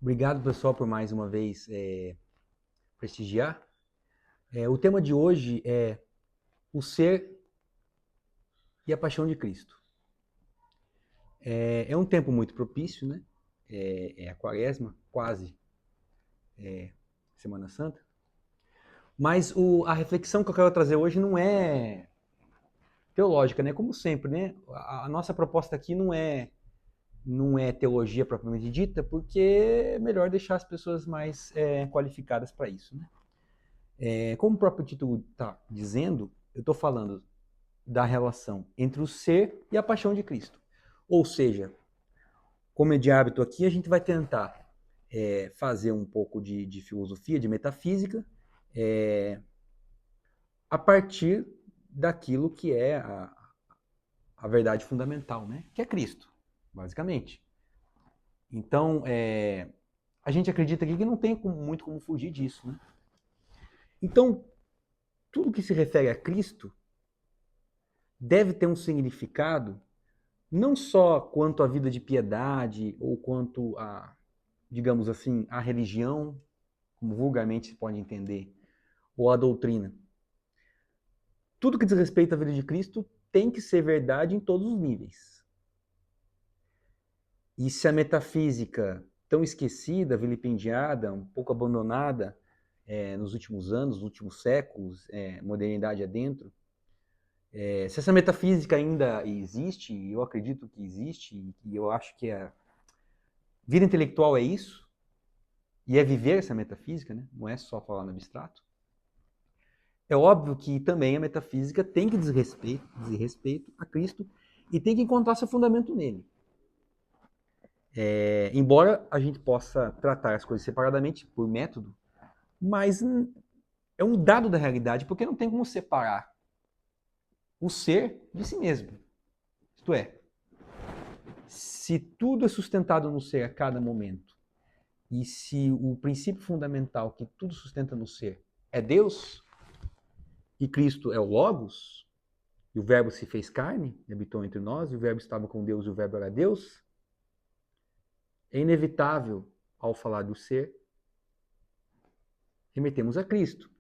Obrigado, pessoal, por mais uma vez prestigiar. O tema de hoje é o ser e a paixão de Cristo. É um tempo muito propício, né? É a quaresma, quase Semana Santa. Mas a reflexão que eu quero trazer hoje não é teológica, né? Como sempre, né? A nossa proposta aqui não é teologia propriamente dita, porque é melhor deixar as pessoas mais qualificadas para isso, né? Como o próprio título está dizendo, eu estou falando da relação entre o ser e a paixão de Cristo. Ou seja, como é de hábito aqui, a gente vai tentar fazer um pouco de filosofia, de metafísica, é, a partir daquilo que é a verdade fundamental, né? Que é Cristo, basicamente. Então, a gente acredita aqui que não tem muito como fugir disso, né? Então, tudo que se refere a Cristo deve ter um significado não só quanto à vida de piedade ou quanto a, digamos assim, a religião, como vulgarmente se pode entender, ou a doutrina. Tudo que diz respeito à vida de Cristo tem que ser verdade em todos os níveis. E se a metafísica, tão esquecida, vilipendiada, um pouco abandonada nos últimos anos, nos últimos séculos, modernidade adentro, se essa metafísica ainda existe, eu acredito que existe, e eu acho que a vida intelectual é isso, e é viver essa metafísica, né? Não é só falar no abstrato. É óbvio que também a metafísica tem que dizer respeito a Cristo e tem que encontrar seu fundamento nele. Embora a gente possa tratar as coisas separadamente por método, mas é um dado da realidade, porque não tem como separar o ser de si mesmo. Isto é, se tudo é sustentado no ser a cada momento, e se o princípio fundamental que tudo sustenta no ser é Deus, e Cristo é o Logos, e o Verbo se fez carne e habitou entre nós, e o Verbo estava com Deus e o Verbo era Deus, é inevitável, ao falar do ser, remetemos a Cristo.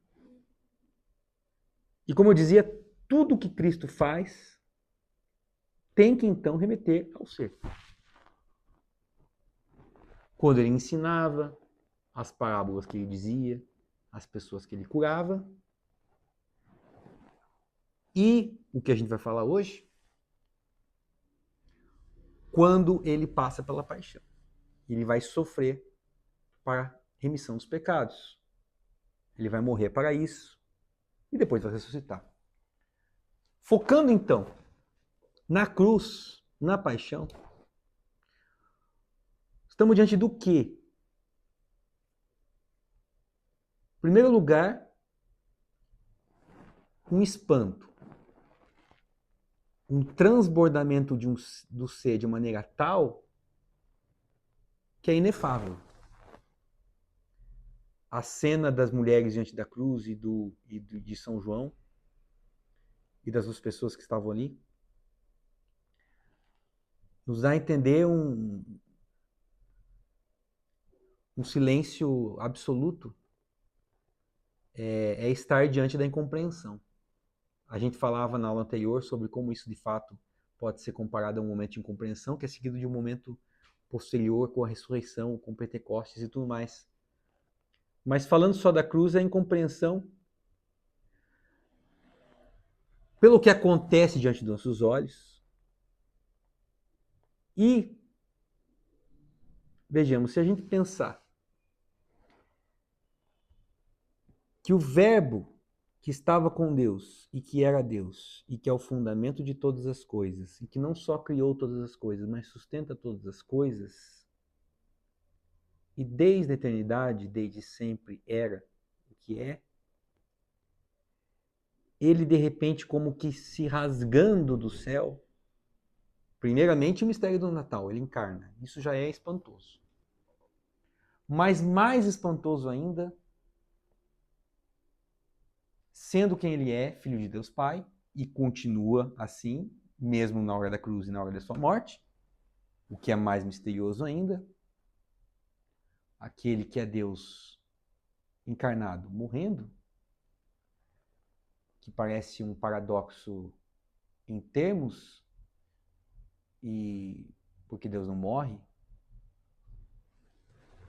E como eu dizia, tudo que Cristo faz tem que então remeter ao ser. Quando ele ensinava, as parábolas que ele dizia, as pessoas que ele curava, e o que a gente vai falar hoje, quando ele passa pela paixão. Ele vai sofrer para remissão dos pecados. Ele vai morrer para isso e depois vai ressuscitar. Focando então na cruz, na paixão, estamos diante do quê? Em primeiro lugar, um espanto, um transbordamento do ser de maneira tal que é inefável. A cena das mulheres diante da cruz de São João e das duas pessoas que estavam ali nos dá a entender um silêncio absoluto, é estar diante da incompreensão. A gente falava na aula anterior sobre como isso de fato pode ser comparado a um momento de incompreensão, que é seguido de um momento posterior com a ressurreição, com Pentecostes e tudo mais. Mas falando só da cruz, é a incompreensão pelo que acontece diante dos nossos olhos. E vejamos, se a gente pensar que o Verbo que estava com Deus e que era Deus e que é o fundamento de todas as coisas e que não só criou todas as coisas, mas sustenta todas as coisas e desde a eternidade, desde sempre era o que é, ele de repente como que se rasgando do céu, primeiramente o mistério do Natal, ele encarna, isso já é espantoso. Mas mais espantoso ainda, sendo quem ele é, filho de Deus Pai, e continua assim, mesmo na hora da cruz e na hora da sua morte, o que é mais misterioso ainda, aquele que é Deus encarnado morrendo, que parece um paradoxo em termos, e porque Deus não morre,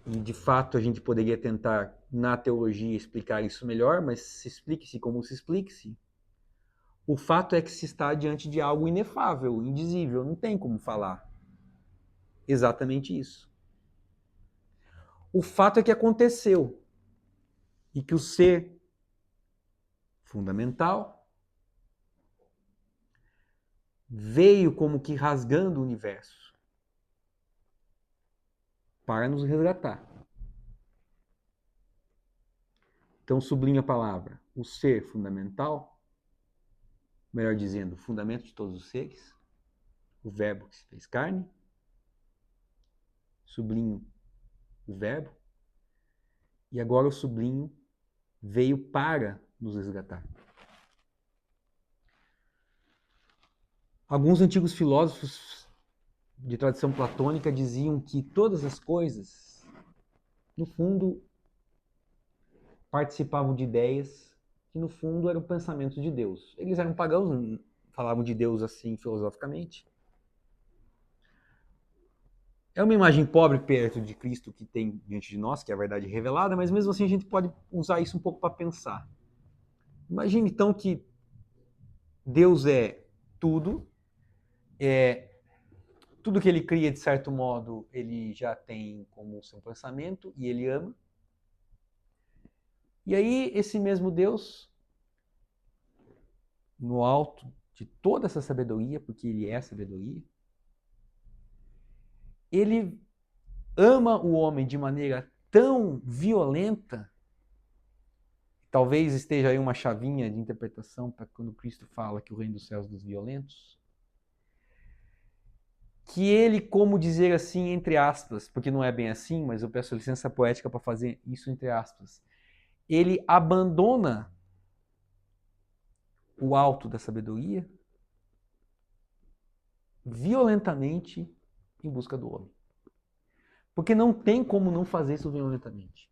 e de fato a gente poderia tentar na teologia explicar isso melhor, mas se explique-se como se explique-se. O fato é que se está diante de algo inefável, indizível, não tem como falar exatamente isso. O fato é que aconteceu e que o ser fundamental veio como que rasgando o universo para nos resgatar. Então sublinho a palavra, o ser fundamental, melhor dizendo, o fundamento de todos os seres, o verbo que se fez carne, sublinho o verbo, e agora eu sublinho veio para nos resgatar. Alguns antigos filósofos de tradição platônica diziam que todas as coisas, no fundo, participavam de ideias que, no fundo, eram pensamentos de Deus. Eles eram pagãos, falavam de Deus assim filosoficamente. É uma imagem pobre perto de Cristo que tem diante de nós, que é a verdade revelada, mas mesmo assim a gente pode usar isso um pouco para pensar. Imagine então que Deus é tudo, tudo que ele cria, de certo modo, ele já tem como seu pensamento e ele ama. E aí, esse mesmo Deus, no alto de toda essa sabedoria, porque ele é a sabedoria, ele ama o homem de maneira tão violenta, talvez esteja aí uma chavinha de interpretação para quando Cristo fala que o reino dos céus dos violentos, que ele, como dizer assim, entre aspas, porque não é bem assim, mas eu peço licença poética para fazer isso entre aspas, ele abandona o alto da sabedoria violentamente em busca do homem. Porque não tem como não fazer isso violentamente.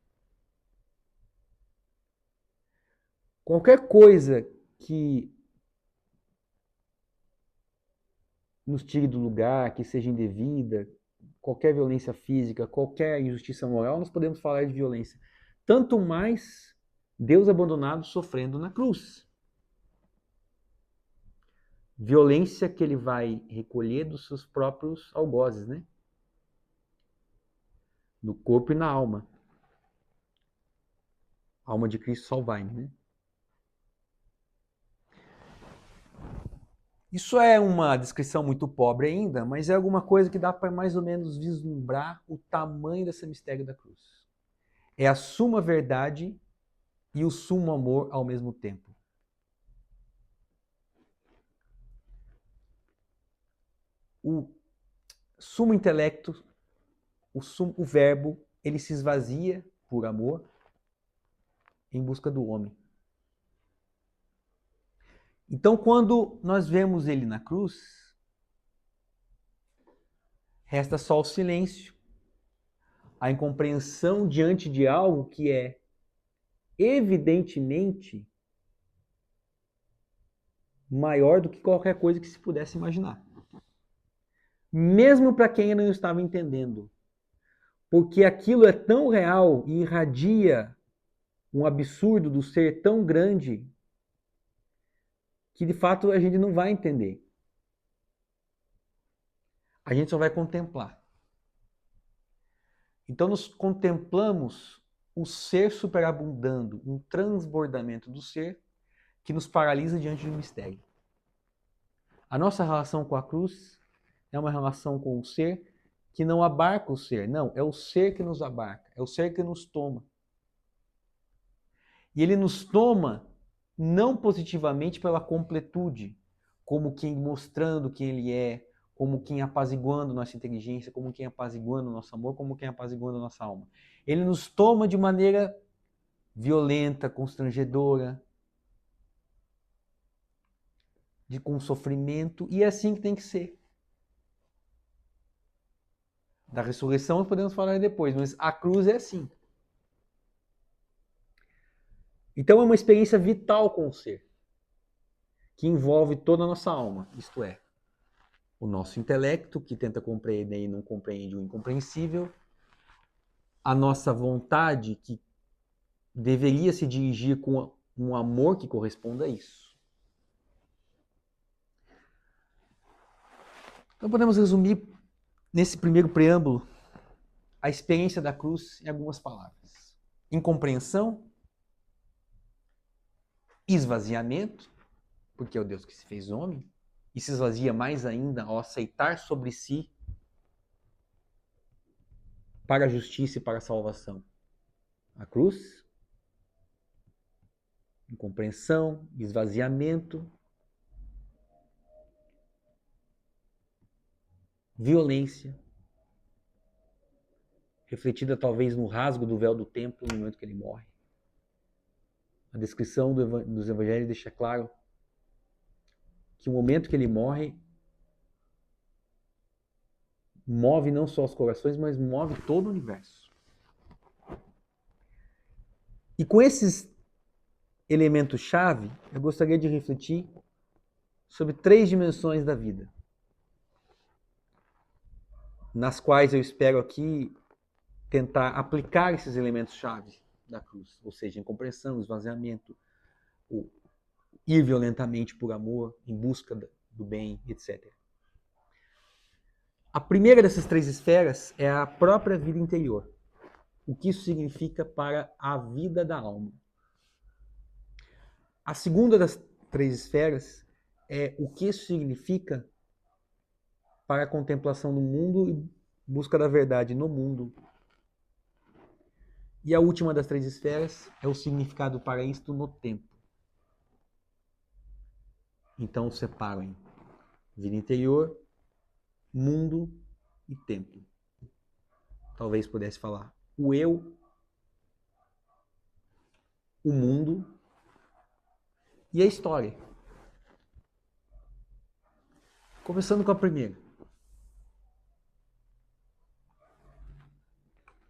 Qualquer coisa que nos tire do lugar, que seja indevida, qualquer violência física, qualquer injustiça moral, nós podemos falar de violência. Tanto mais Deus abandonado sofrendo na cruz. Violência que ele vai recolher dos seus próprios algozes, né? No corpo e na alma. A alma de Cristo salvai-me, né? Isso é uma descrição muito pobre ainda, mas é alguma coisa que dá para mais ou menos vislumbrar o tamanho desse mistério da cruz. É a suma verdade e o sumo amor ao mesmo tempo. O sumo intelecto, o verbo, ele se esvazia por amor em busca do homem. Então, quando nós vemos ele na cruz, resta só o silêncio, a incompreensão diante de algo que é evidentemente maior do que qualquer coisa que se pudesse imaginar. Mesmo para quem não estava entendendo. Porque aquilo é tão real e irradia um absurdo do ser tão grande que de fato a gente não vai entender. A gente só vai contemplar. Então nós contemplamos o ser superabundando, um transbordamento do ser que nos paralisa diante do mistério. A nossa relação com a cruz é uma relação com o ser que não abarca o ser. Não, é o ser que nos abarca, é o ser que nos toma. E ele nos toma não positivamente pela completude, como quem mostrando quem ele é, como quem apaziguando nossa inteligência, como quem apaziguando nosso amor, como quem apaziguando nossa alma. Ele nos toma de maneira violenta, constrangedora, com sofrimento, e é assim que tem que ser. Da ressurreição podemos falar depois, mas a cruz é assim. Então é uma experiência vital com o ser, que envolve toda a nossa alma, isto é, o nosso intelecto, que tenta compreender e não compreende o incompreensível, a nossa vontade, que deveria se dirigir com um amor que corresponda a isso. Então podemos resumir, nesse primeiro preâmbulo, a experiência da cruz em algumas palavras: incompreensão, esvaziamento, porque é o Deus que se fez homem, e se esvazia mais ainda ao aceitar sobre si para a justiça e para a salvação a cruz. Incompreensão, esvaziamento, violência, refletida talvez no rasgo do véu do templo no momento que ele morre. A descrição dos evangelhos deixa claro que o momento que ele morre move não só os corações, mas move todo o universo. E com esses elementos-chave, eu gostaria de refletir sobre 3 dimensões da vida, nas quais eu espero aqui tentar aplicar esses elementos-chave da cruz, ou seja, incompreensão, esvaziamento, o ir violentamente por amor, em busca do bem, etc. A primeira dessas 3 esferas é a própria vida interior. O que isso significa para a vida da alma. A segunda das 3 esferas é o que isso significa para a contemplação do mundo e busca da verdade no mundo. E a última das 3 esferas é o significado para isto no tempo. Então separo em vida interior, mundo e tempo. Talvez pudesse falar o eu, o mundo e a história. Começando com a primeira.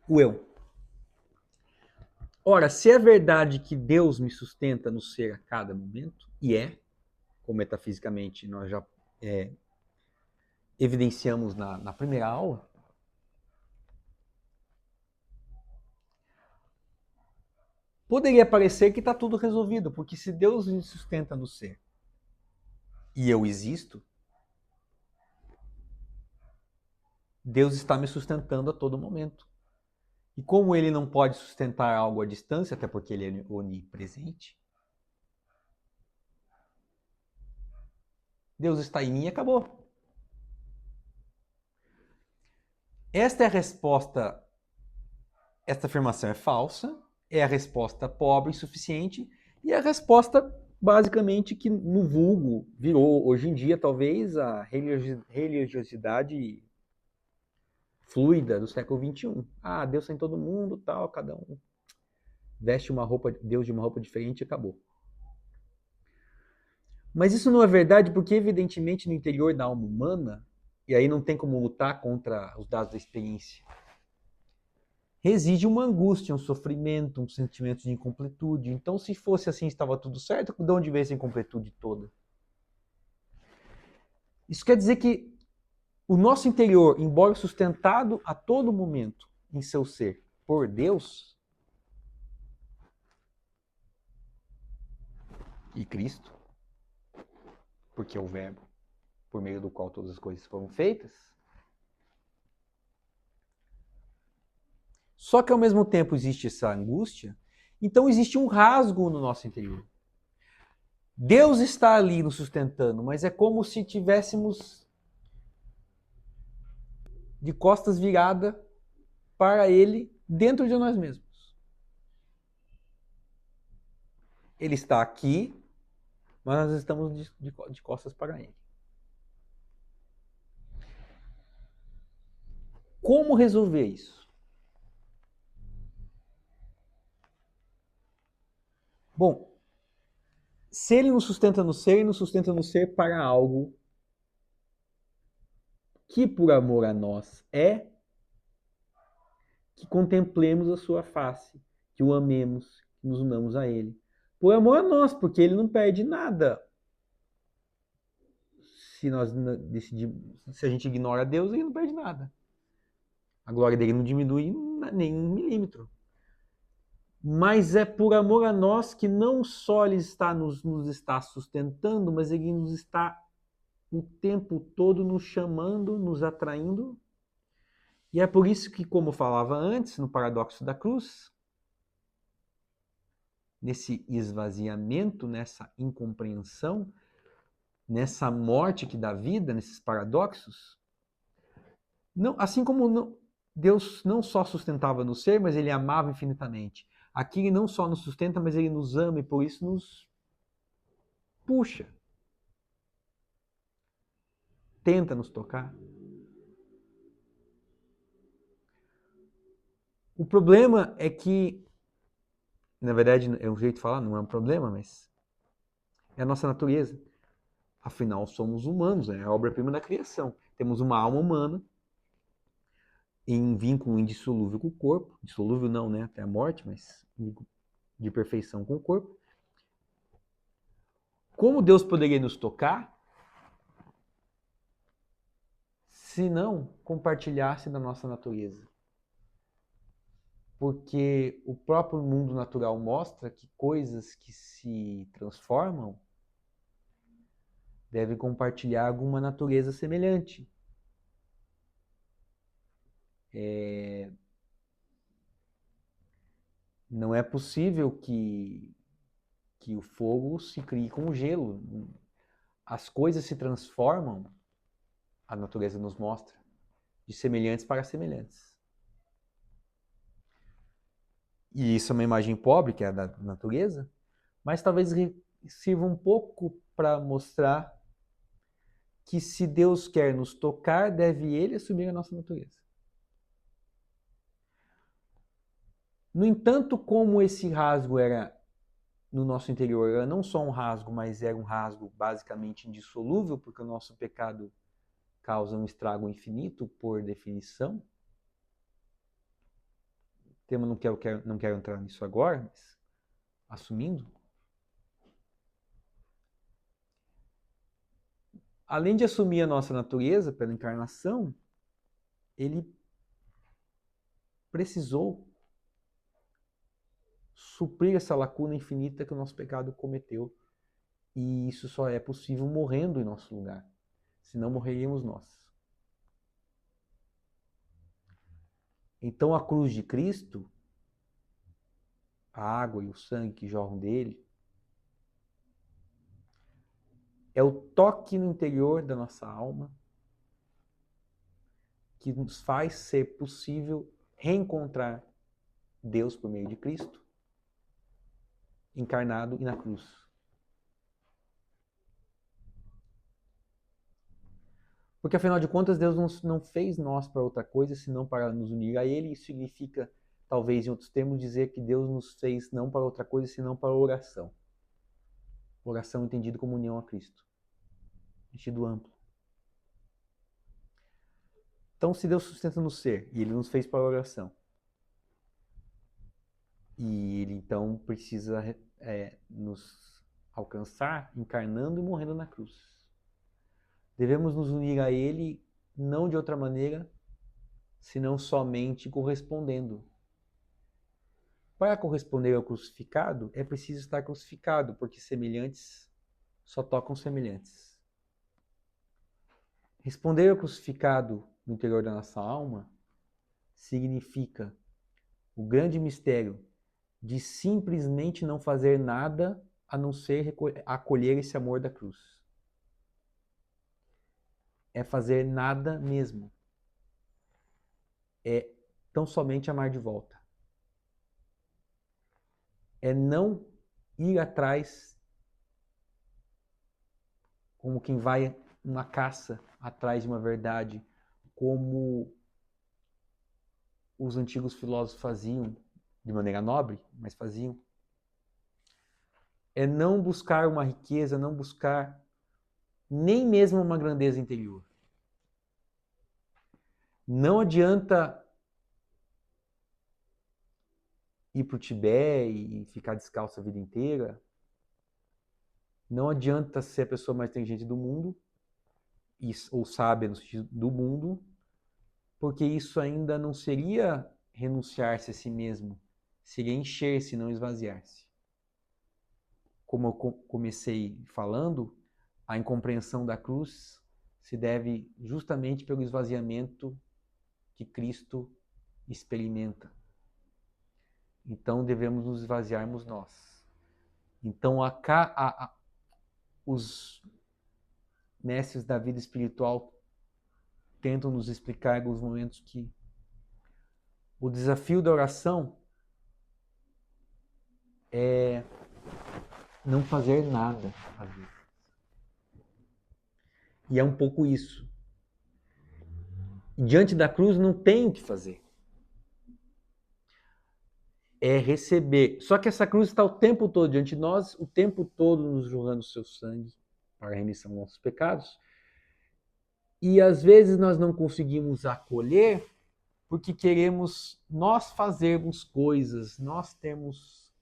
O eu. Ora, se é verdade que Deus me sustenta no ser a cada momento, e é, como metafisicamente nós já evidenciamos na primeira aula, poderia parecer que está tudo resolvido, porque se Deus me sustenta no ser e eu existo, Deus está me sustentando a todo momento. E como ele não pode sustentar algo à distância, até porque ele é onipresente, Deus está em mim e acabou. Esta é a resposta. Esta afirmação é falsa, é a resposta pobre e insuficiente, e é a resposta, basicamente, que no vulgo virou, hoje em dia, talvez, a religiosidade fluida do século XXI. Ah, Deus está em todo mundo, tal, cada um veste uma roupa, Deus de uma roupa diferente e acabou. Mas isso não é verdade porque, evidentemente, no interior da alma humana, e aí não tem como lutar contra os dados da experiência, reside uma angústia, um sofrimento, um sentimento de incompletude. Então, se fosse assim, estava tudo certo, de onde veio essa incompletude toda? Isso quer dizer que o nosso interior, embora sustentado a todo momento em seu ser por Deus e Cristo, porque é o Verbo por meio do qual todas as coisas foram feitas, só que ao mesmo tempo existe essa angústia, então existe um rasgo no nosso interior. Deus está ali nos sustentando, mas é como se tivéssemos de costas viradas para Ele dentro de nós mesmos. Ele está aqui, mas nós estamos de costas para Ele. Como resolver isso? Bom, se Ele nos sustenta no ser, Ele nos sustenta no ser para algo que por amor a nós é que contemplemos a sua face, que o amemos, que nos unamos a ele. Por amor a nós, porque ele não perde nada. Se nós decidimos, se a gente ignora Deus, ele não perde nada. A glória dele não diminui nem um milímetro. Mas é por amor a nós que não só ele está nos está sustentando, mas ele nos está o tempo todo nos chamando, nos atraindo. E é por isso que, como eu falava antes, no paradoxo da cruz, nesse esvaziamento, nessa incompreensão, nessa morte que dá vida, nesses paradoxos, não, assim como não, Deus não só sustentava no ser, mas ele amava infinitamente. Aqui ele não só nos sustenta, mas ele nos ama e por isso nos puxa. Tenta nos tocar. O problema é que, na verdade, é um jeito de falar, não é um problema, mas é a nossa natureza. Afinal, somos humanos, é a obra-prima da criação. Temos uma alma humana em vínculo indissolúvel com o corpo. Dissolúvel não, né? Até a morte, mas de perfeição com o corpo. Como Deus poderia nos tocar se não compartilhasse da nossa natureza? Porque o próprio mundo natural mostra que coisas que se transformam devem compartilhar alguma natureza semelhante. Não é possível que o fogo se crie com o gelo. As coisas se transformam, a natureza nos mostra, de semelhantes para semelhantes. E isso é uma imagem pobre, que é a da natureza, mas talvez sirva um pouco para mostrar que se Deus quer nos tocar, deve Ele assumir a nossa natureza. No entanto, como esse rasgo era no nosso interior, era não só um rasgo, mas era um rasgo basicamente indissolúvel, porque o nosso pecado causa um estrago infinito por definição. Tema não quero entrar nisso agora, mas assumindo. Além de assumir a nossa natureza pela encarnação, ele precisou suprir essa lacuna infinita que o nosso pecado cometeu. E isso só é possível morrendo em nosso lugar. Senão morreríamos nós. Então a cruz de Cristo, a água e o sangue que jorram dele, é o toque no interior da nossa alma que nos faz ser possível reencontrar Deus por meio de Cristo, encarnado e na cruz. Porque afinal de contas, Deus não fez nós para outra coisa, senão para nos unir a Ele. Isso significa, talvez em outros termos, dizer que Deus nos fez não para outra coisa, senão para a oração. Oração entendido como união a Cristo. Sentido amplo. Então, se Deus sustenta no ser, e Ele nos fez para a oração, e Ele então precisa nos alcançar encarnando e morrendo na cruz. Devemos nos unir a Ele não de outra maneira, senão somente correspondendo. Para corresponder ao crucificado, é preciso estar crucificado, porque semelhantes só tocam semelhantes. Responder ao crucificado no interior da nossa alma significa o grande mistério de simplesmente não fazer nada a não ser acolher esse amor da cruz. É fazer nada mesmo. É tão somente amar de volta. É não ir atrás como quem vai numa caça atrás de uma verdade, como os antigos filósofos faziam, de maneira nobre, mas faziam. É não buscar uma riqueza, não buscar nem mesmo uma grandeza interior. Não adianta ir para o Tibete e ficar descalço a vida inteira. Não adianta ser a pessoa mais inteligente do mundo, ou sábia no sentido do mundo, porque isso ainda não seria renunciar-se a si mesmo, seria encher-se, não esvaziar-se. Como eu comecei falando, a incompreensão da cruz se deve justamente pelo esvaziamento que Cristo experimenta. Então devemos nos esvaziarmos nós. Então os mestres da vida espiritual tentam nos explicar em alguns momentos que o desafio da oração é não fazer nada às vezes. E é um pouco isso. Diante da cruz não tem o que fazer. É receber. Só que essa cruz está o tempo todo diante de nós, o tempo todo nos jogando o seu sangue para a remissão dos nossos pecados. E às vezes nós não conseguimos acolher porque queremos nós fazermos coisas, nós temos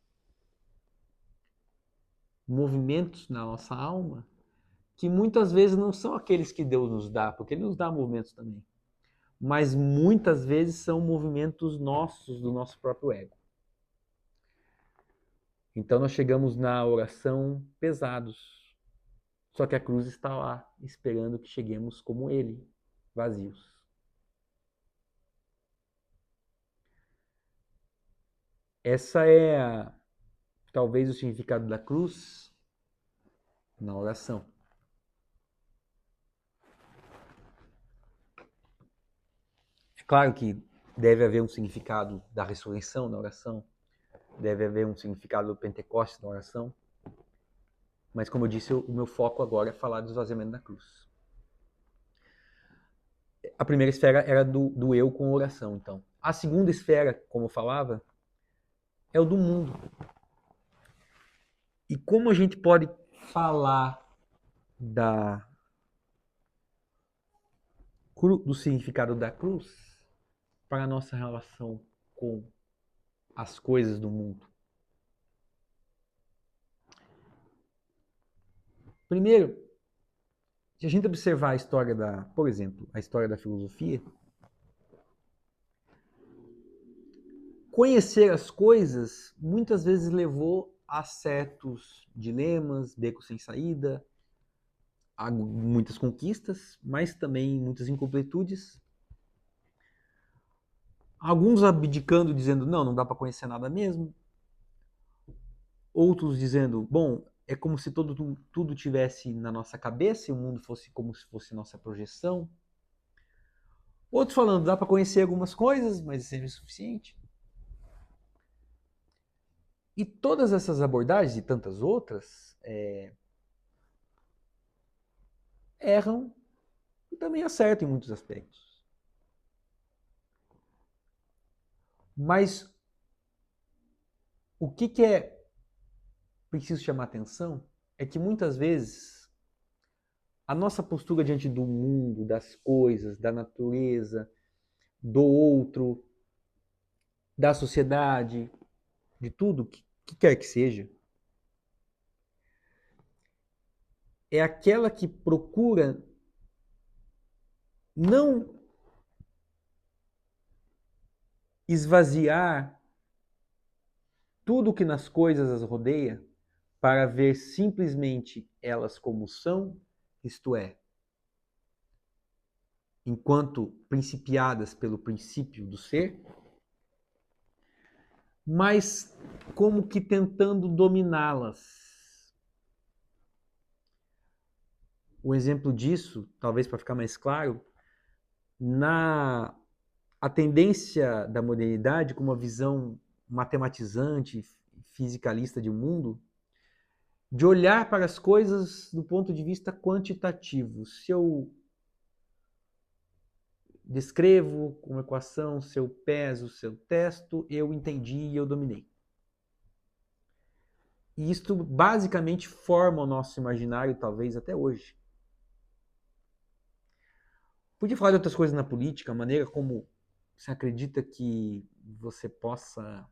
movimentos na nossa alma que muitas vezes não são aqueles que Deus nos dá, porque Ele nos dá movimentos também. Mas muitas vezes são movimentos nossos, do nosso próprio ego. Então nós chegamos na oração pesados. Só que a cruz está lá, esperando que cheguemos como Ele, vazios. Essa é talvez o significado da cruz na oração. É claro que deve haver um significado da ressurreição na oração, deve haver um significado do Pentecostes na oração, mas como eu disse, o meu foco agora é falar do esvaziamento da cruz. A primeira esfera era do eu com oração, então. A segunda esfera, como eu falava, é o do mundo. E como a gente pode falar do significado da cruz para a nossa relação com as coisas do mundo? Primeiro, se a gente observar a história por exemplo, a história da filosofia, conhecer as coisas muitas vezes levou a certos dilemas, becos sem saída, a muitas conquistas, mas também muitas incompletudes. Alguns abdicando, dizendo, não dá para conhecer nada mesmo. Outros dizendo, bom, é como se tudo tivesse na nossa cabeça e o mundo fosse como se fosse nossa projeção. Outros falando, dá para conhecer algumas coisas, mas isso seria o suficiente. E todas essas abordagens e tantas outras erram e também acertam em muitos aspectos. Mas o que é preciso chamar atenção é que muitas vezes a nossa postura diante do mundo, das coisas, da natureza, do outro, da sociedade, de tudo, que quer que seja, é aquela que procura não esvaziar tudo que nas coisas as rodeia para ver simplesmente elas como são, isto é, enquanto principiadas pelo princípio do ser, mas como que tentando dominá-las. O exemplo disso, talvez para ficar mais claro, a tendência da modernidade com uma visão matematizante, fisicalista de um mundo, de olhar para as coisas do ponto de vista quantitativo. Se eu descrevo com uma equação, se eu peso, se eu testo, eu entendi e eu dominei. E isto basicamente forma o nosso imaginário, talvez até hoje. Podia falar de outras coisas na política, a maneira como você acredita que você possa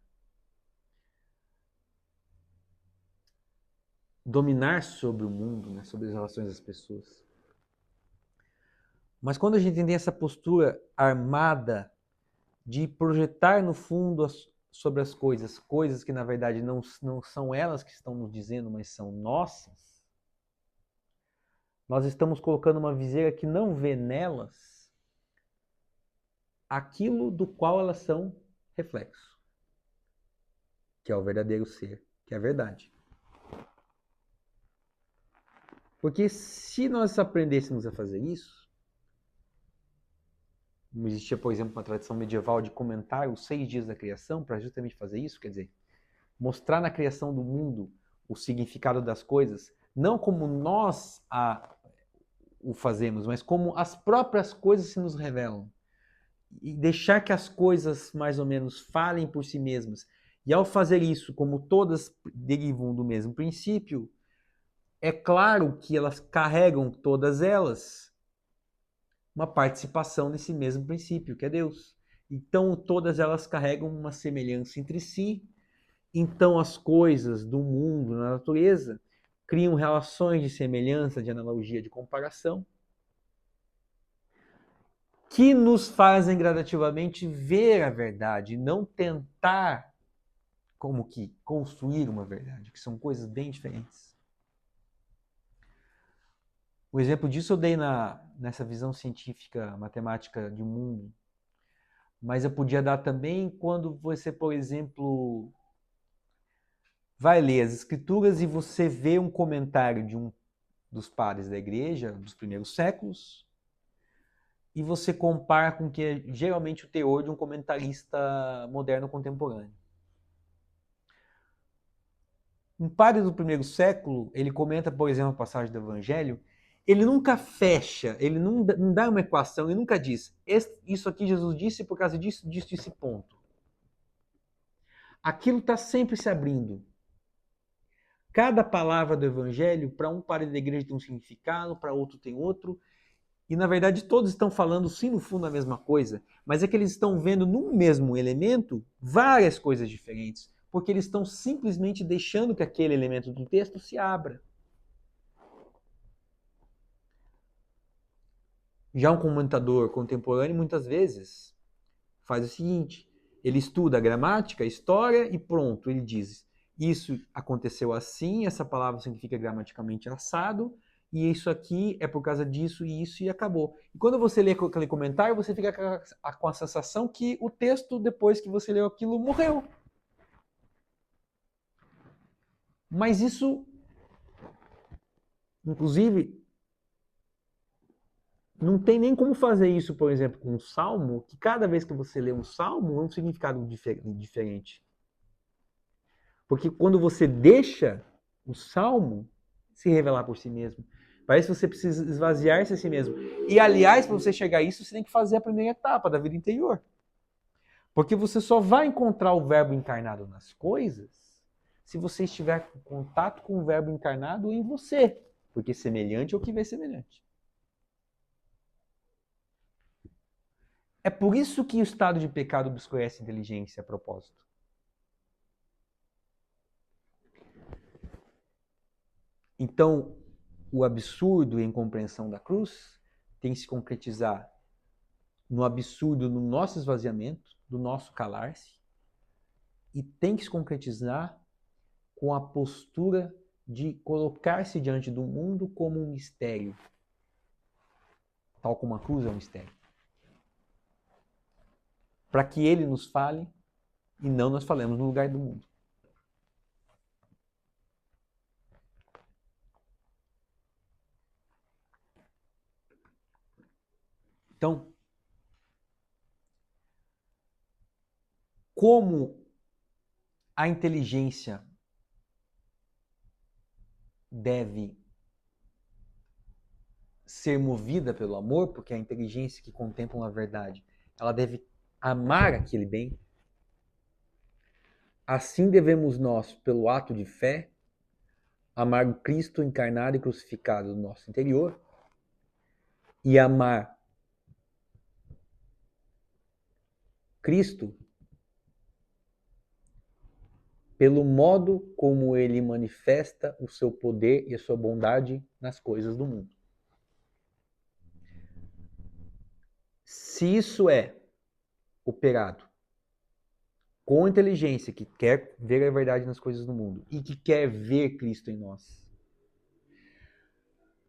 dominar sobre o mundo, né, sobre as relações das pessoas. Mas quando a gente tem essa postura armada de projetar no fundo sobre as coisas, coisas que na verdade não são elas que estão nos dizendo, mas são nossas, nós estamos colocando uma viseira que não vê nelas aquilo do qual elas são reflexo, que é o verdadeiro ser, que é a verdade. Porque se nós aprendêssemos a fazer isso, existia, por exemplo, uma tradição medieval de comentar os 6 dias da criação para justamente fazer isso, quer dizer, mostrar na criação do mundo o significado das coisas, não como nós o fazemos, mas como as próprias coisas se nos revelam. E deixar que as coisas mais ou menos falem por si mesmas. E ao fazer isso, como todas derivam do mesmo princípio, é claro que elas carregam, todas elas, uma participação nesse mesmo princípio, que é Deus. Então, todas elas carregam uma semelhança entre si. Então, as coisas do mundo, na natureza, criam relações de semelhança, de analogia, de comparação, que nos fazem gradativamente ver a verdade, não tentar como que construir uma verdade, que são coisas bem diferentes. O exemplo disso eu dei nessa visão científica, matemática de mundo, mas eu podia dar também quando você, por exemplo, vai ler as escrituras e você vê um comentário de um dos padres da igreja dos primeiros séculos e você compara com o que é geralmente o teor de um comentarista moderno contemporâneo. Um padre do primeiro século, ele comenta, por exemplo, a passagem do Evangelho, ele nunca fecha, ele não dá uma equação, ele nunca diz, isso aqui Jesus disse por causa disso, disso, esse ponto. Aquilo está sempre se abrindo. Cada palavra do Evangelho, para um padre da igreja tem um significado, para outro tem outro, e na verdade todos estão falando sim no fundo a mesma coisa, mas é que eles estão vendo num mesmo elemento várias coisas diferentes, porque eles estão simplesmente deixando que aquele elemento do texto se abra. Já um comentador contemporâneo, muitas vezes, faz o seguinte, ele estuda a gramática, a história e pronto, ele diz, isso aconteceu assim, essa palavra significa gramaticalmente assado, e isso aqui é por causa disso e isso e acabou. E quando você lê aquele comentário, você fica com a sensação que o texto, depois que você leu aquilo, morreu. Mas isso, inclusive, não tem nem como fazer isso, por exemplo, com um salmo, que cada vez que você lê um salmo, é um significado diferente. Porque quando você deixa o salmo se revelar por si mesmo, parece que você precisa esvaziar-se a si mesmo. E, aliás, para você chegar a isso, você tem que fazer a primeira etapa da vida interior. Porque você só vai encontrar o verbo encarnado nas coisas se você estiver em contato com o verbo encarnado em você. Porque semelhante é o que vê semelhante. É por isso que o estado de pecado obscurece a inteligência a propósito. Então, o absurdo e a incompreensão da cruz tem que se concretizar no absurdo, no nosso esvaziamento, do nosso calar-se, e tem que se concretizar com a postura de colocar-se diante do mundo como um mistério, tal como a cruz é um mistério. Para que ele nos fale e não nós falemos no lugar do mundo. Então, como a inteligência deve ser movida pelo amor, porque a inteligência que contempla a verdade, ela deve amar aquele bem. Assim devemos nós, pelo ato de fé, amar o Cristo encarnado e crucificado no nosso interior e amar Cristo pelo modo como ele manifesta o seu poder e a sua bondade nas coisas do mundo. Se isso é operado com inteligência, que quer ver a verdade nas coisas do mundo e que quer ver Cristo em nós,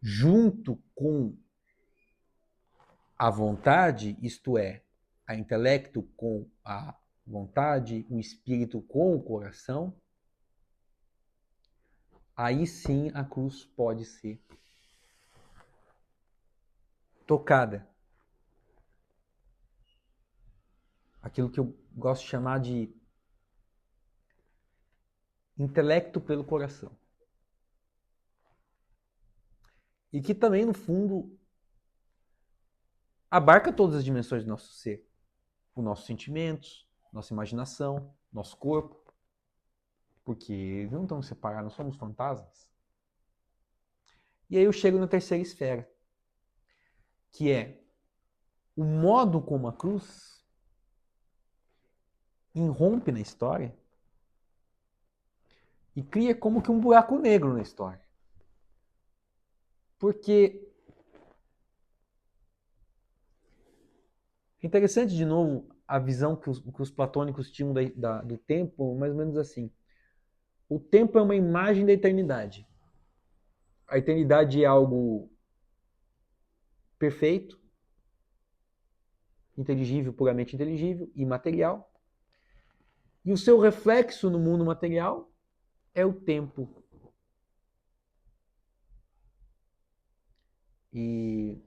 junto com a vontade, isto é, a intelecto com a vontade, o espírito com o coração, aí sim a cruz pode ser tocada. Aquilo que eu gosto de chamar de intelecto pelo coração. E que também, no fundo, abarca todas as dimensões do nosso ser. Os nossos sentimentos, nossa imaginação, nosso corpo. Porque eles não estão separados, não somos fantasmas. E aí eu chego na terceira esfera, que é o modo como a cruz irrompe na história e cria como que um buraco negro na história. Porque é interessante, de novo, a visão que os platônicos tinham do tempo, mais ou menos assim. O tempo é uma imagem da eternidade. A eternidade é algo perfeito, inteligível, puramente inteligível, imaterial. E o seu reflexo no mundo material é o tempo. E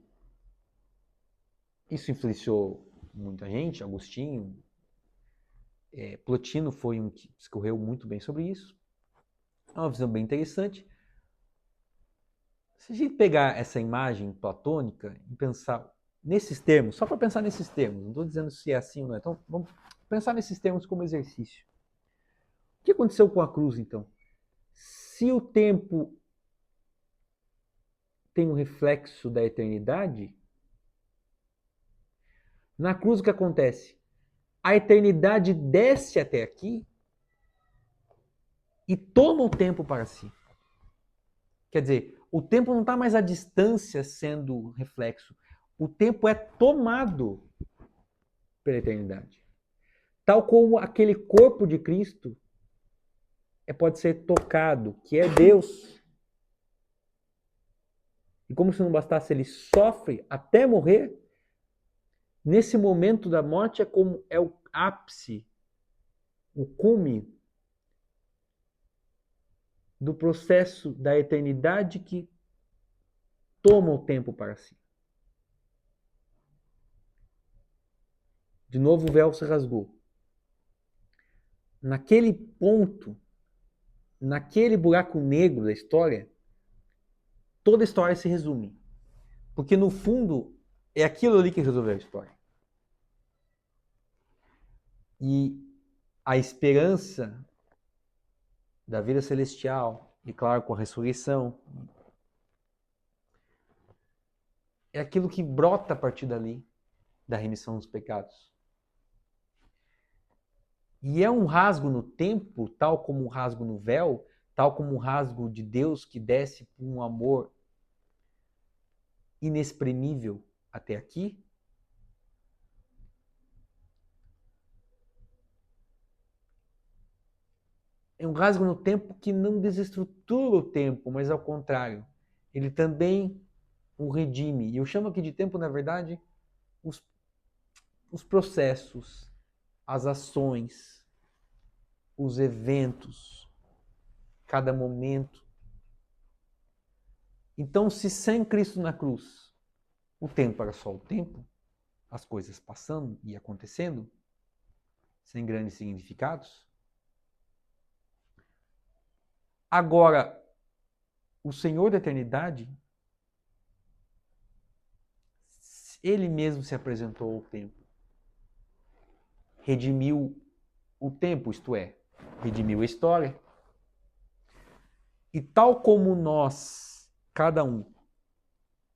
isso influenciou muita gente, Agostinho, Plotino foi um que discorreu muito bem sobre isso. É uma visão bem interessante. Se a gente pegar essa imagem platônica e pensar nesses termos, só para pensar nesses termos, não estou dizendo se é assim ou não é, então vamos pensar nesses termos como exercício. O que aconteceu com a cruz, então? Se o tempo tem um reflexo da eternidade, na cruz o que acontece? A eternidade desce até aqui e toma o tempo para si. Quer dizer, o tempo não está mais à distância sendo reflexo. O tempo é tomado pela eternidade. Tal como aquele corpo de Cristo pode ser tocado, que é Deus. E como se não bastasse, ele sofre até morrer. Nesse momento da morte é o ápice, o cume do processo da eternidade que toma o tempo para si. De novo o véu se rasgou. Naquele ponto, naquele buraco negro da história, toda a história se resume. Porque no fundo é aquilo ali que resolveu a história. E a esperança da vida celestial, e claro, com a ressurreição, é aquilo que brota a partir dali, da remissão dos pecados. E é um rasgo no tempo, tal como um rasgo no véu, tal como um rasgo de Deus que desce por um amor inexprimível até aqui. É um rasgo no tempo que não desestrutura o tempo, mas ao contrário, ele também o redime. E eu chamo aqui de tempo, na verdade, os processos, as ações, os eventos, cada momento. Então, se sem Cristo na cruz, o tempo era só o tempo, as coisas passando e acontecendo, sem grandes significados, agora, o Senhor da eternidade, ele mesmo se apresentou ao tempo. Redimiu o tempo, isto é, redimiu a história. E tal como nós, cada um,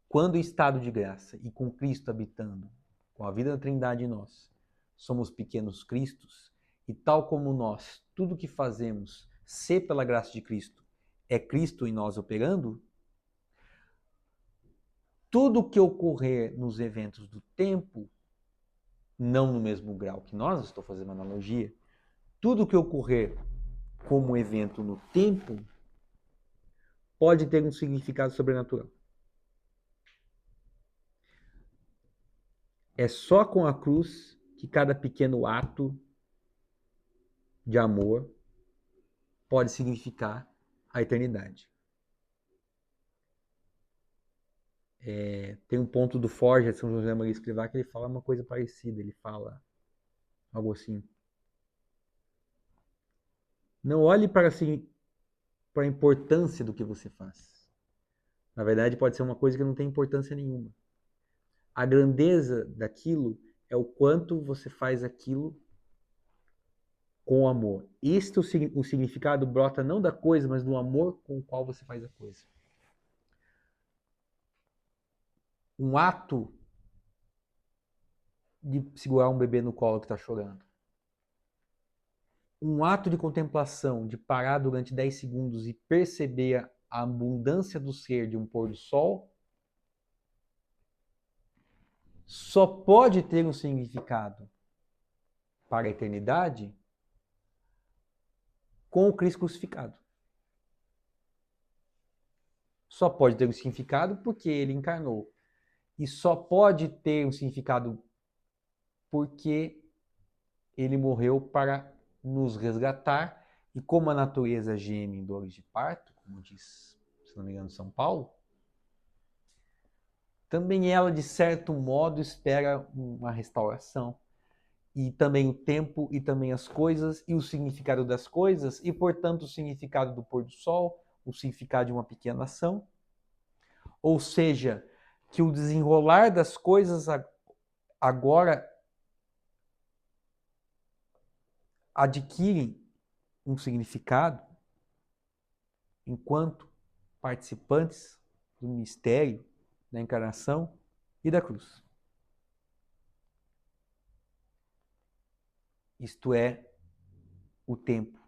quando em estado de graça e com Cristo habitando, com a vida da Trindade em nós, somos pequenos Cristos, e tal como nós, tudo que fazemos, se pela graça de Cristo, é Cristo em nós operando, tudo que ocorrer nos eventos do tempo, não no mesmo grau que nós, estou fazendo uma analogia, tudo que ocorrer como evento no tempo pode ter um significado sobrenatural. É só com a cruz que cada pequeno ato de amor pode significar a eternidade. Tem um ponto do Forja de São José Maria Escrivá que ele fala uma coisa parecida. Ele fala algo assim: não olhe para a importância do que você faz. Na verdade, pode ser uma coisa que não tem importância nenhuma. A grandeza daquilo é o quanto você faz aquilo com amor. O significado brota não da coisa, mas do amor com o qual você faz a coisa. Um ato de segurar um bebê no colo que está chorando. Um ato de contemplação, de parar durante 10 segundos e perceber a abundância do ser de um pôr do sol, só pode ter um significado para a eternidade com o Cristo crucificado. Só pode ter um significado porque ele encarnou. E só pode ter um significado porque ele morreu para nos resgatar. E como a natureza geme em dores de parto, como diz, se não me engano, São Paulo, também ela, de certo modo, espera uma restauração. E também o tempo, e também as coisas, e o significado das coisas, e, portanto, o significado do pôr do sol, o significado de uma pequena ação. Ou seja, que o desenrolar das coisas agora adquirem um significado enquanto participantes do mistério da encarnação e da cruz. Isto é, o tempo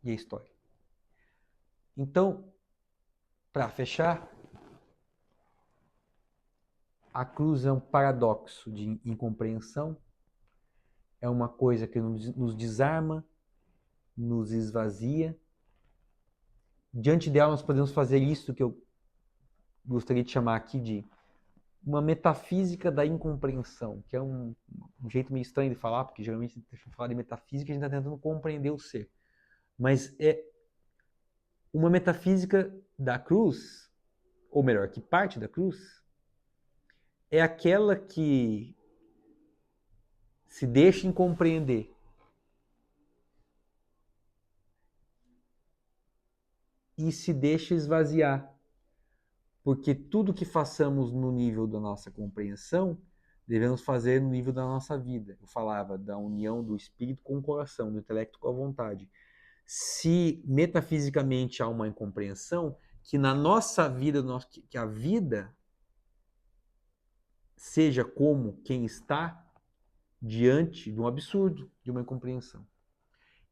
e a história. Então, para fechar, a cruz é um paradoxo de incompreensão, é uma coisa que nos desarma, nos esvazia. Diante dela, nós podemos fazer isso que eu gostaria de chamar aqui de uma metafísica da incompreensão, que é um jeito meio estranho de falar, porque geralmente a gente fala de metafísica e a gente está tentando compreender o ser. Mas é uma metafísica da cruz, ou melhor, que parte da cruz, é aquela que se deixa em compreender e se deixa esvaziar. Porque tudo que façamos no nível da nossa compreensão, devemos fazer no nível da nossa vida. Eu falava da união do espírito com o coração, do intelecto com a vontade. Se metafisicamente há uma incompreensão, que na nossa vida, que a vida seja como quem está diante de um absurdo, de uma incompreensão.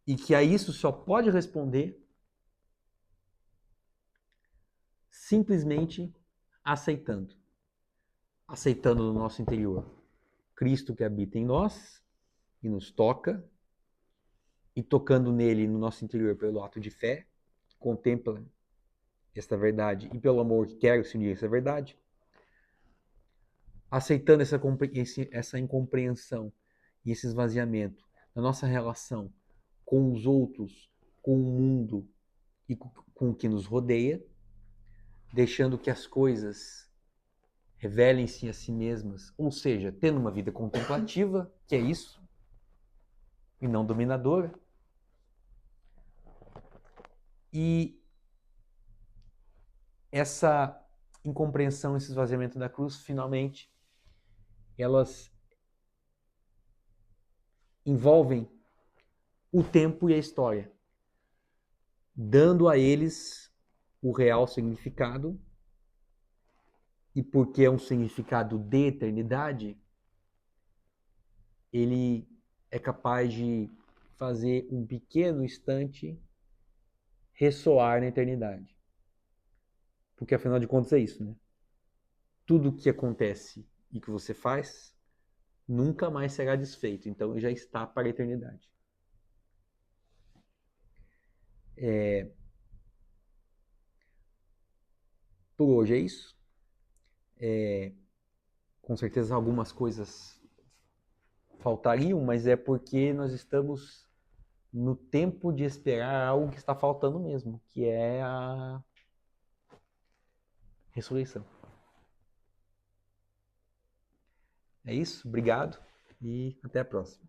E que a isso só pode responder simplesmente aceitando. Aceitando no nosso interior Cristo que habita em nós e nos toca, e tocando nele no nosso interior pelo ato de fé, que contempla esta verdade, e pelo amor que quer se unir a essa verdade, aceitando essa incompreensão e esse esvaziamento na nossa relação com os outros, com o mundo e com o que nos rodeia, deixando que as coisas revelem-se a si mesmas, ou seja, tendo uma vida contemplativa, que é isso, e não dominadora. E essa incompreensão, esse esvaziamento da cruz, finalmente, elas envolvem o tempo e a história, dando a eles o real significado. E porque é um significado de eternidade, ele é capaz de fazer um pequeno instante ressoar na eternidade. Porque afinal de contas é isso, né? Tudo que acontece e que você faz nunca mais será desfeito, então já está para a eternidade. Por hoje é isso. Com certeza algumas coisas faltariam, mas é porque nós estamos no tempo de esperar algo que está faltando mesmo, que é a ressurreição. É isso, obrigado e até a próxima.